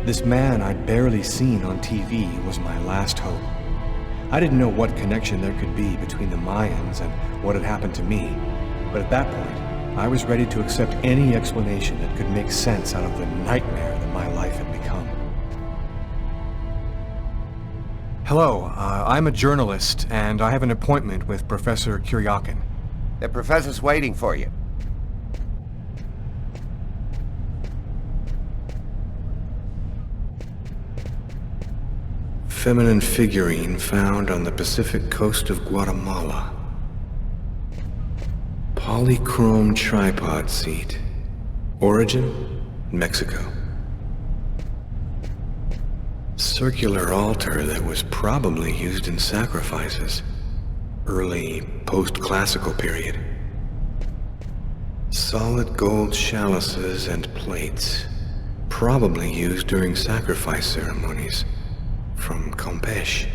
This man I'd barely seen on TV was my last hope. I didn't know what connection there could be between the Mayans and what had happened to me, but at that point, I was ready to accept any explanation that could make sense out of the nightmare that my life had become. Hello, I'm a journalist, and I have an appointment with Professor Kuryakin. The professor's waiting for you. Feminine figurine found on the Pacific coast of Guatemala. Polychrome tripod seat. Origin, Mexico. Circular altar that was probably used in sacrifices. Early post-classical period. Solid gold chalices and plates. Probably used during sacrifice ceremonies. From Campeche.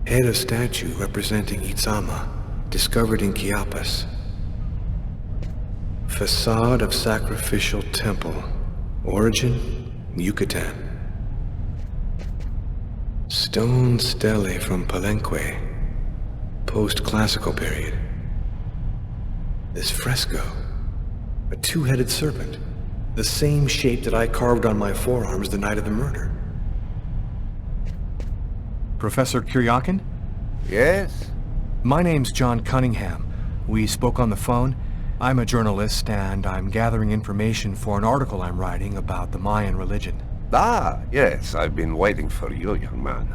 Head of statue representing Itzama, discovered in Chiapas. Facade of sacrificial temple. Origin, Yucatan. Stone stele from Palenque, post-classical period. This fresco, a two-headed serpent, the same shape that I carved on my forearms the night of the murder. Professor Kuryakin? Yes? My name's John Cunningham. We spoke on the phone. I'm a journalist, and I'm gathering information for an article I'm writing about the Mayan religion. Ah, yes, I've been waiting for you, young man.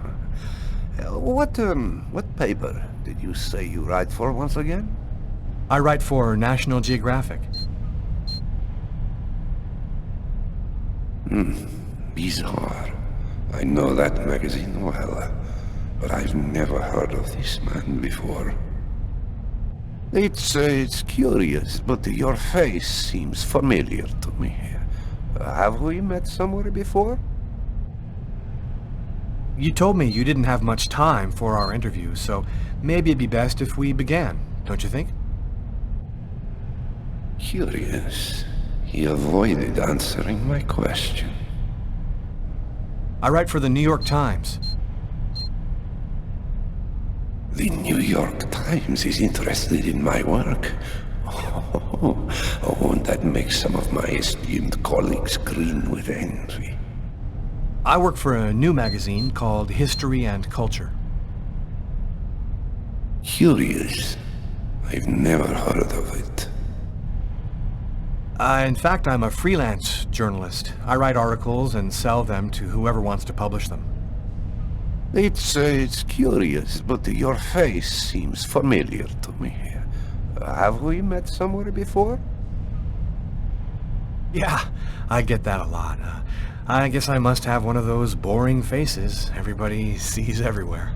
What paper did you say you write for once again? I write for National Geographic. Bizarre. I know that magazine well, but I've never heard of this man before. It's curious, but your face seems familiar to me. Have we met somewhere before? You told me you didn't have much time for our interview, so maybe it'd be best if we began, don't you think? Curious. He avoided answering my question. I write for the New York Times. The New York Times is interested in my work. Won't that make some of my esteemed colleagues grin with envy? I work for a new magazine called History and Culture. Curious. I've never heard of it. In fact, I'm a freelance journalist. I write articles and sell them to whoever wants to publish them. It's curious, but your face seems familiar to me. Have we met somewhere before? Yeah, I get that a lot. I guess I must have one of those boring faces everybody sees everywhere.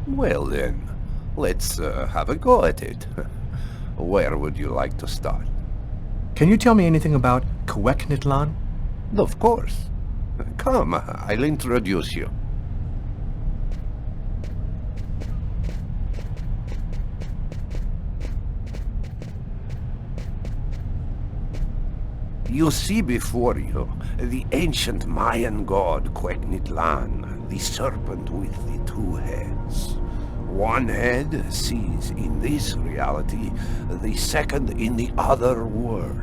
Well then, let's have a go at it. Where would you like to start? Can you tell me anything about Cuecnitlan? Of course. Come, I'll introduce you. You see before you the ancient Mayan god Cuecnitlan, the serpent with the two heads. One head sees in this reality, the second in the other world.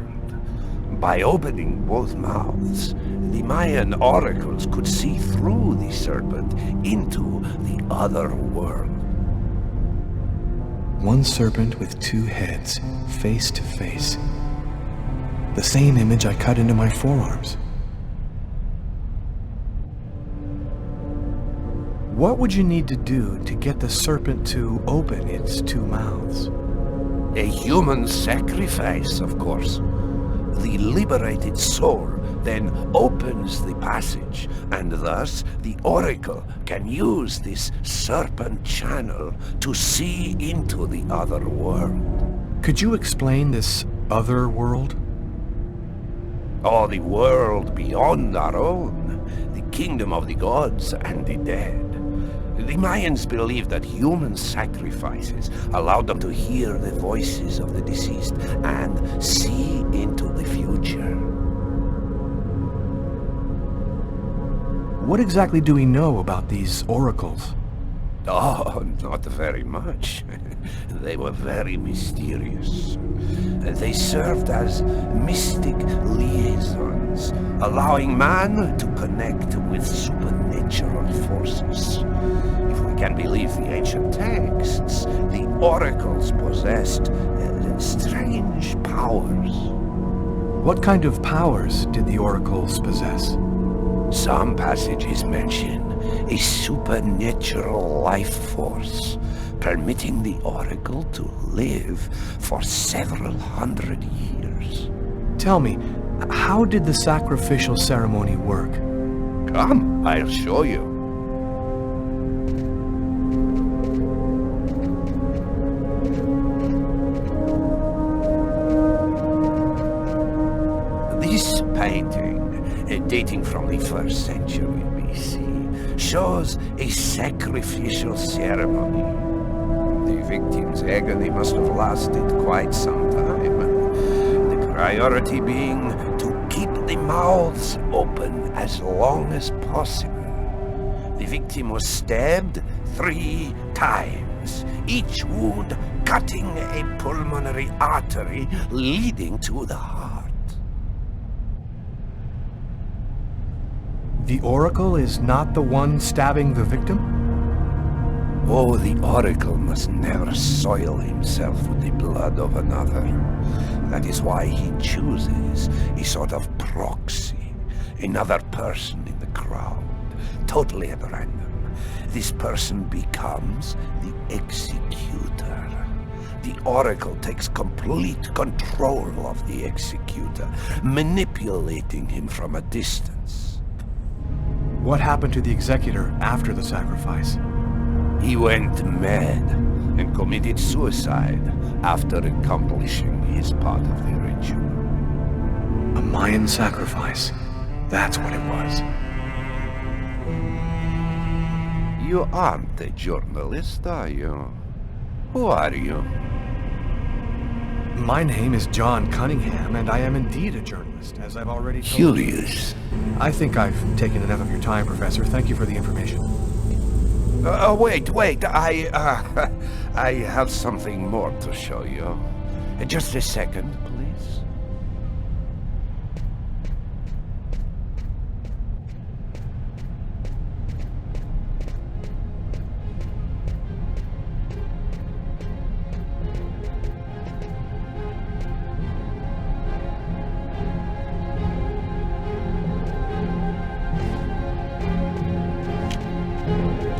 By opening both mouths, the Mayan oracles could see through the serpent into the other world. One serpent with two heads, face to face. The same image I cut into my forearms. What would you need to do to get the serpent to open its two mouths? A human sacrifice, of course. The liberated soul then opens the passage, and thus the oracle can use this serpent channel to see into the other world. Could you explain this other world? Oh, the world beyond our own, the kingdom of the gods and the dead. The Mayans believed that human sacrifices allowed them to hear the voices of the deceased and see into the future. What exactly do we know about these oracles? Oh, not very much. They were very mysterious. They served as mystic liaisons, allowing man to connect with supernatural forces. If we can believe the ancient texts, the oracles possessed strange powers. What kind of powers did the oracles possess? Some passages mention a supernatural life force, permitting the oracle to live for several hundred years. Tell me, how did the sacrificial ceremony work? Come, I'll show you. This painting, dating from the 1st century BC, shows a sacrificial ceremony. The victim's agony must have lasted quite some time, the priority being to keep the mouths open as long as possible. The victim was stabbed 3 times, each wound cutting a pulmonary artery leading to the heart. The oracle is not the one stabbing the victim? Oh, the oracle must never soil himself with the blood of another. That is why he chooses a sort of proxy, another person in the crowd, totally at random. This person becomes the executor. The oracle takes complete control of the executor, manipulating him from a distance. What happened to the executor after the sacrifice? He went mad and committed suicide after accomplishing his part of the ritual. A Mayan sacrifice. That's what it was. You aren't a journalist, are you? Who are you? My name is John Cunningham, and I am indeed a journalist, as I've already told you. Curious. I think I've taken enough of your time, Professor. Thank you for the information. Wait. I have something more to show you. Just a second, please.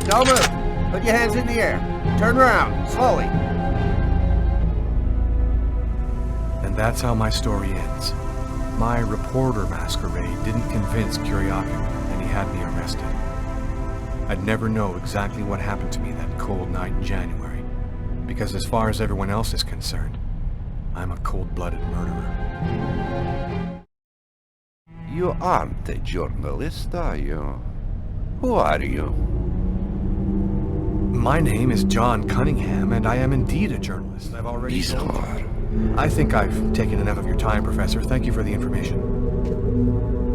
Don't move. Put your hands in the air. Turn around, slowly. And that's how my story ends. My reporter masquerade didn't convince Kuryakin, and he had me arrested. I'd never know exactly what happened to me that cold night in January, because as far as everyone else is concerned, I'm a cold-blooded murderer. You aren't a journalist, are you? Who are you? My name is John Cunningham, and I am indeed a journalist. I've already told you. I think I've taken enough of your time, Professor. Thank you for the information.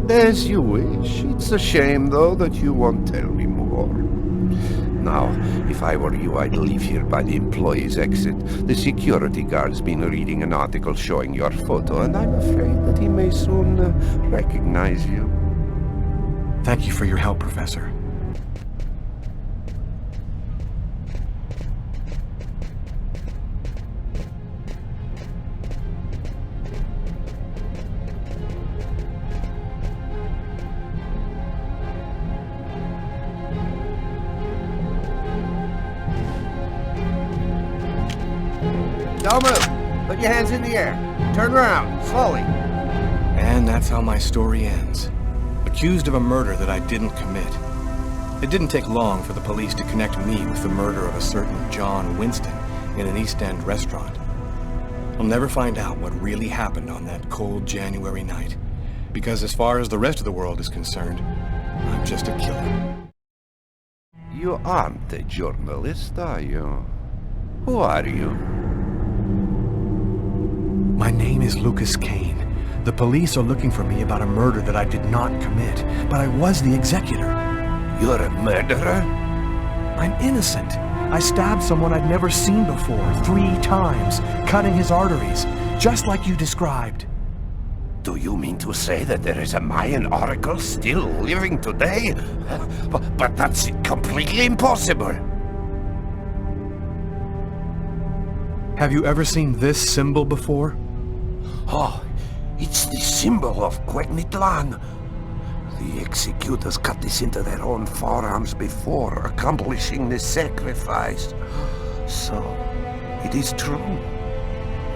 As you wish. It's a shame, though, that you won't tell me more. Now, if I were you, I'd leave here by the employee's exit. The security guard's been reading an article showing your photo, and I'm afraid that he may soon recognize you. Thank you for your help, Professor. Don't move. Put your hands in the air. Turn around, slowly. And that's how my story ends. Accused of a murder that I didn't commit. It didn't take long for the police to connect me with the murder of a certain John Winston in an East End restaurant. I'll never find out what really happened on that cold January night, because as far as the rest of the world is concerned, I'm just a killer. You aren't a journalist, are you? Who are you? My name is Lucas Kane. The police are looking for me about a murder that I did not commit, but I was the executor. You're a murderer? I'm innocent. I stabbed someone I'd never seen before 3 times, cutting his arteries, just like you described. Do you mean to say that there is a Mayan oracle still living today? But that's completely impossible. Have you ever seen this symbol before? Oh, it's the symbol of Quegnitlan. The executors cut this into their own forearms before accomplishing the sacrifice. So, it is true.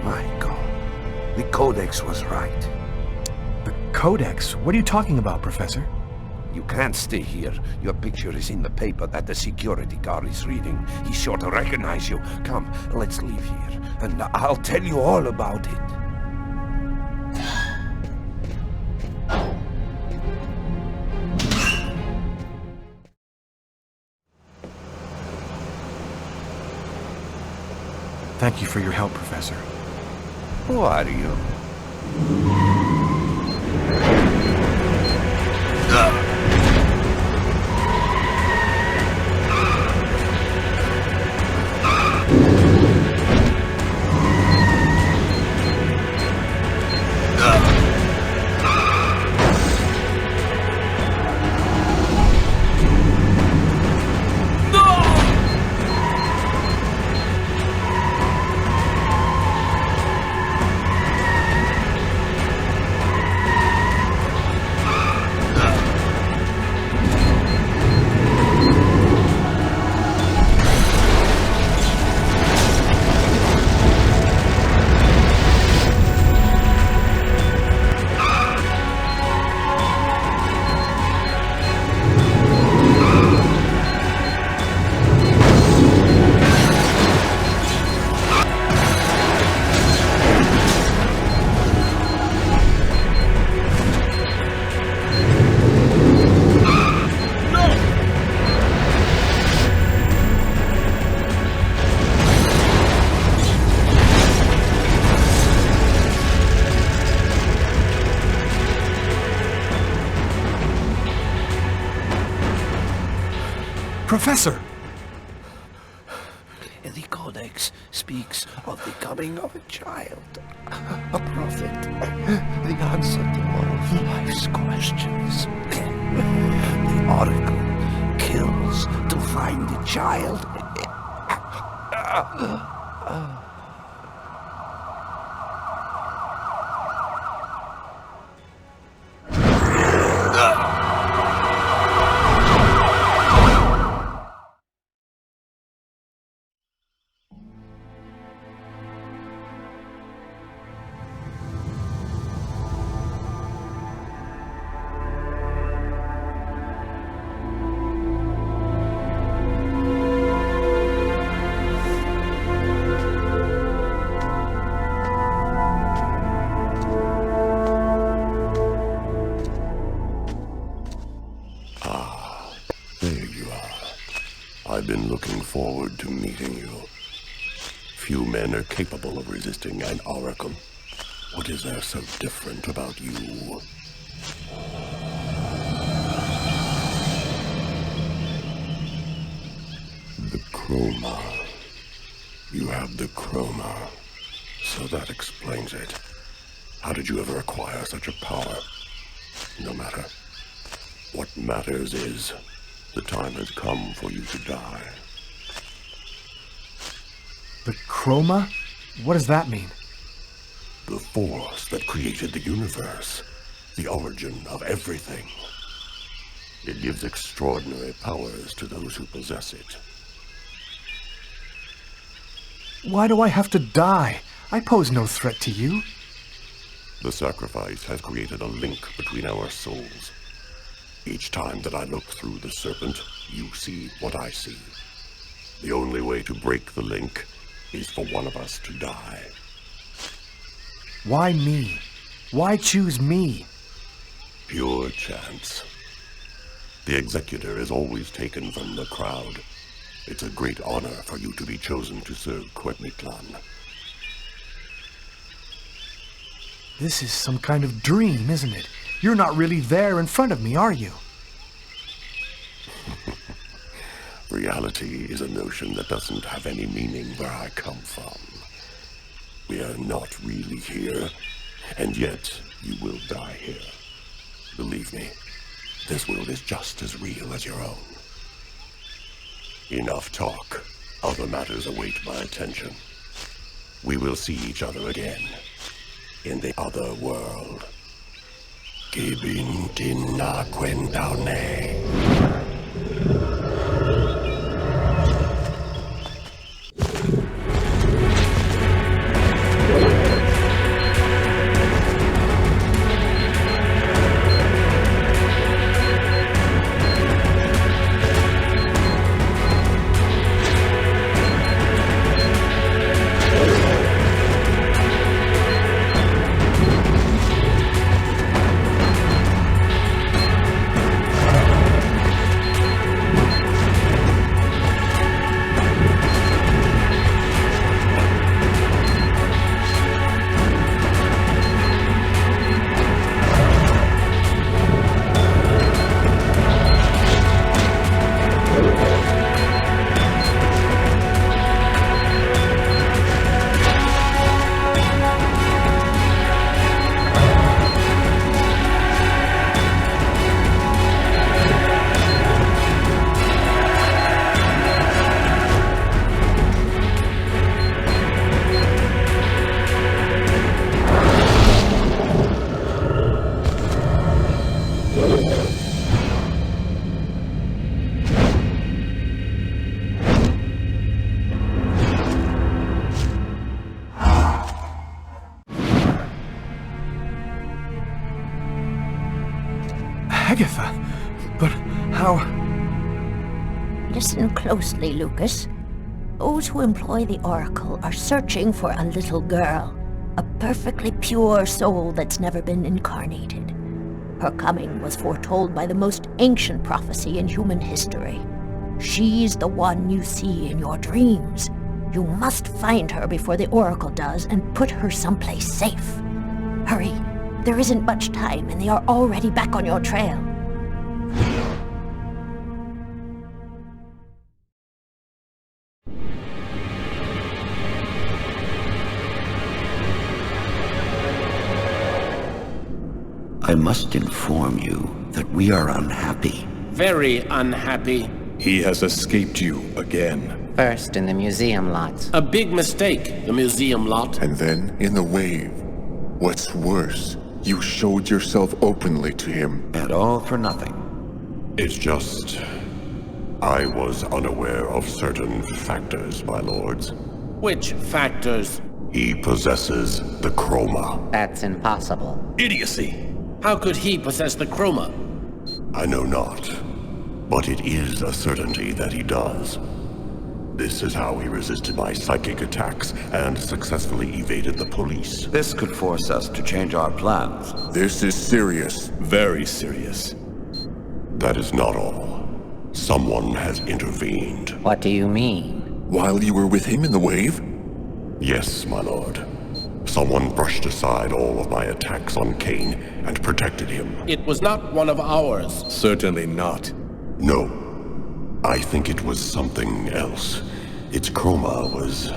My God, the Codex was right. The Codex? What are you talking about, Professor? You can't stay here. Your picture is in the paper that the security guard is reading. He's sure to recognize you. Come, let's leave here, and I'll tell you all about it. Thank you for your help, Professor. Who are you? Professor! The Codex speaks of the coming of a child, a prophet, the answer to all of life's questions. The oracle kills to find the child. There you are. I've been looking forward to meeting you. Few men are capable of resisting an oracle. What is there so different about you? The chroma. You have the chroma. So that explains it. How did you ever acquire such a power? No matter. What matters is, the time has come for you to die. The chroma? What does that mean? The force that created the universe. The origin of everything. It gives extraordinary powers to those who possess it. Why do I have to die? I pose no threat to you. The sacrifice has created a link between our souls. Each time that I look through the serpent, you see what I see. The only way to break the link is for one of us to die. Why me? Why choose me? Pure chance. The executor is always taken from the crowd. It's a great honor for you to be chosen to serve Quegnitlan. This is some kind of dream, isn't it? You're not really there in front of me, are you? Reality is a notion that doesn't have any meaning where I come from. We are not really here, and yet you will die here. Believe me, this world is just as real as your own. Enough talk. Other matters await my attention. We will see each other again, in the other world. Gibin tinna quentaune. Agatha? But how... Listen closely, Lucas. Those who employ the Oracle are searching for a little girl. A perfectly pure soul that's never been incarnated. Her coming was foretold by the most ancient prophecy in human history. She's the one you see in your dreams. You must find her before the Oracle does and put her someplace safe. Hurry. There isn't much time, and they are already back on your trail. I must inform you that we are unhappy. Very unhappy. He has escaped you again. First in the museum lot. A big mistake, the museum lot. And then in the wave. What's worse, you showed yourself openly to him. And all for nothing. It's just... I was unaware of certain factors, my lords. Which factors? He possesses the chroma. That's impossible. Idiocy! How could he possess the chroma? I know not, but it is a certainty that he does. This is how he resisted my psychic attacks and successfully evaded the police. This could force us to change our plans. This is serious. Very serious. That is not all. Someone has intervened. What do you mean? While you were with him in the wave? Yes, my lord. Someone brushed aside all of my attacks on Cain and protected him. It was not one of ours. Certainly not. No. I think it was something else. Its chroma was...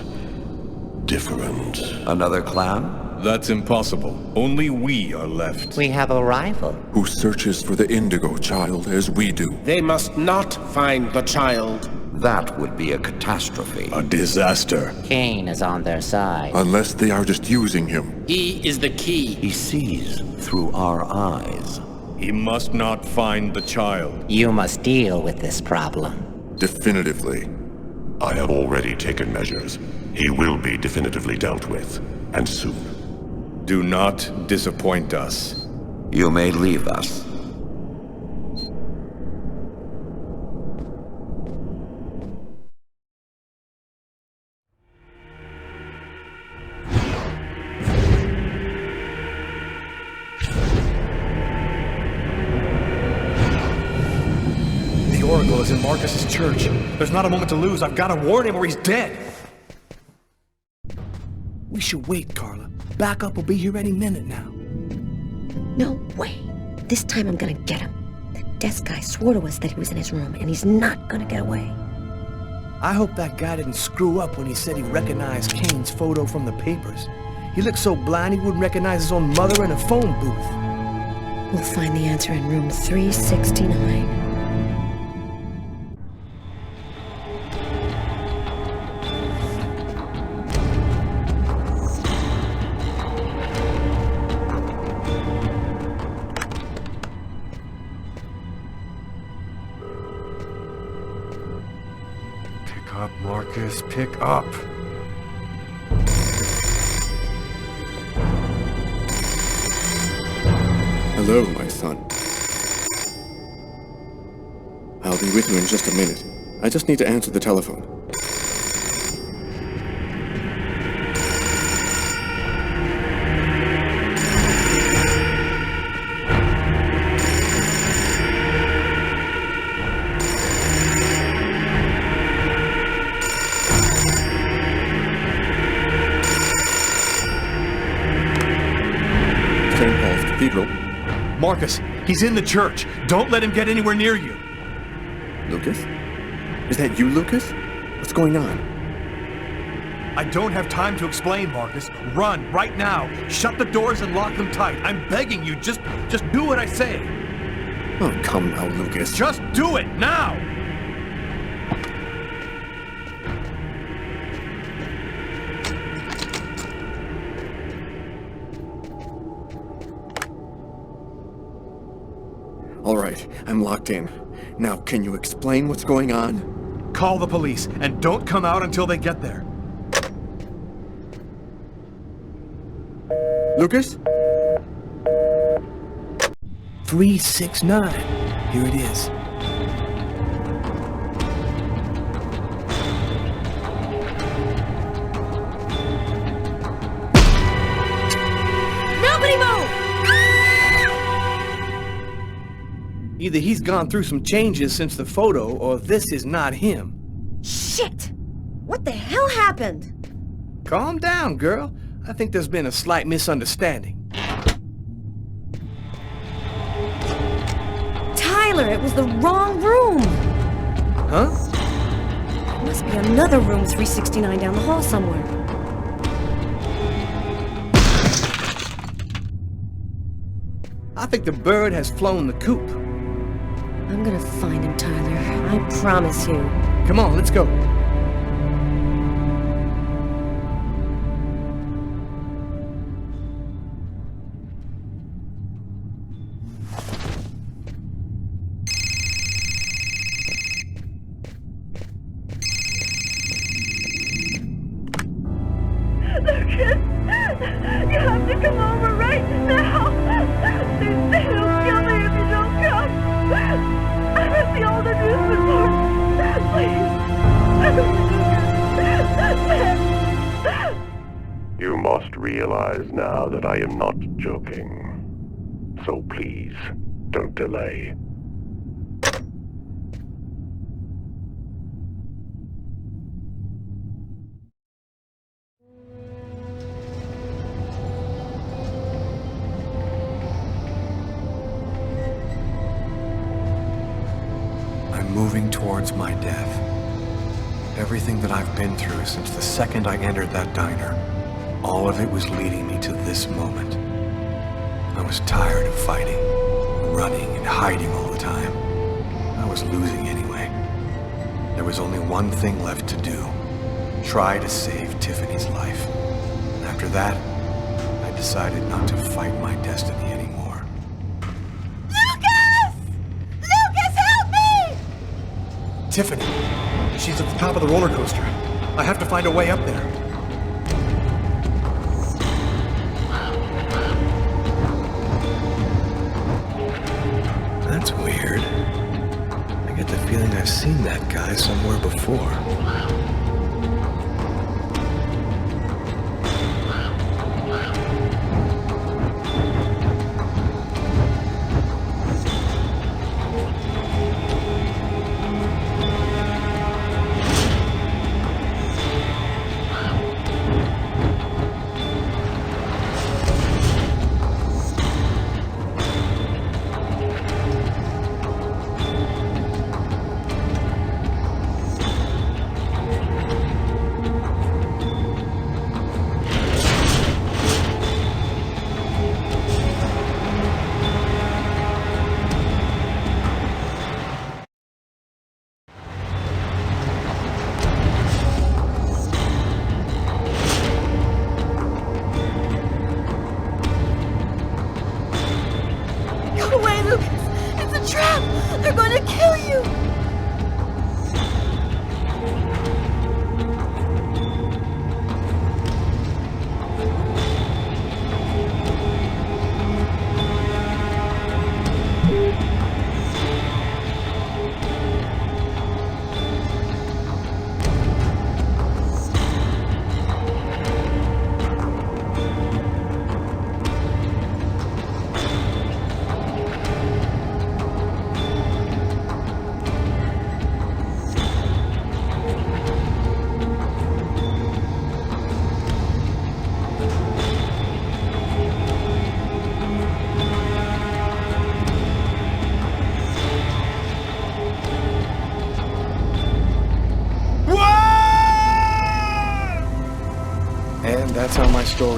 different. Another clan? That's impossible. Only we are left. We have a rival. Who searches for the Indigo child as we do. They must not find the child. That would be a catastrophe. A disaster. Cain is on their side. Unless they are just using him. He is the key. He sees through our eyes. He must not find the child. You must deal with this problem. Definitively. I have already taken measures. He will be definitively dealt with, and soon. Do not disappoint us. You may leave us. The Oracle is in Marcus's church. There's not a moment to lose. I've got to warn him or he's dead. We should wait, Carla. Backup will be here any minute now. No way. This time I'm gonna get him. The desk guy swore to us that he was in his room, and he's not gonna get away. I hope that guy didn't screw up when he said he recognized Kane's photo from the papers. He looked so blind he wouldn't recognize his own mother in a phone booth. We'll find the answer in room 369. Pick up, Marcus, pick up. Hello, my son. I'll be with you in just a minute. I just need to answer the telephone. St. Paul's Cathedral. Marcus, he's in the church. Don't let him get anywhere near you. Lucas? Is that you, Lucas? What's going on? I don't have time to explain, Marcus. Run, right now. Shut the doors and lock them tight. I'm begging you, just do what I say. Oh, come now, Lucas. Just do it, now! All right, I'm locked in. Now, can you explain what's going on? Call the police, and don't come out until they get there. Lucas? 369. Here it is. Nobody move! Either he's gone through some changes since the photo, or this is not him. Shit! What the hell happened? Calm down, girl. I think there's been a slight misunderstanding. Tyler, it was the wrong room! Huh? There must be another room 369 down the hall somewhere. I think the bird has flown the coop. I'm gonna find him, Tyler. I promise you. Come on, let's go. Lucas, you have to come over right now. They'll kill me if you don't come. I'm at the old amusement park. Please. You must realize now that I am not joking. So please, don't delay. Moving towards my death. Everything that I've been through since the second I entered that diner, all of it was leading me to this moment. I was tired of fighting, running and hiding all the time. I was losing anyway. There was only one thing left to do. Try to save Tiffany's life. And after that, I decided not to fight my destiny anymore. Tiffany! She's at the top of the roller coaster. I have to find a way up there. That's weird. I get the feeling I've seen that guy somewhere before.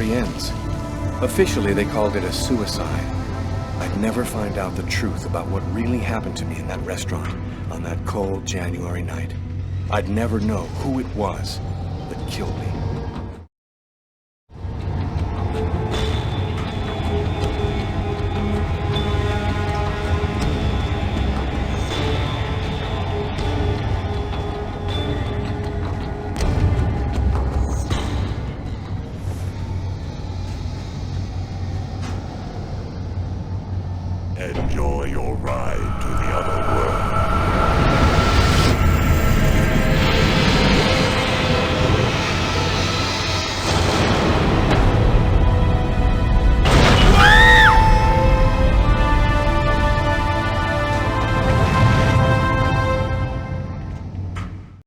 story ends. Officially, they called it a suicide. I'd never find out the truth about what really happened to me in that restaurant on that cold January night. I'd never know who it was that killed me. Enjoy your ride to the other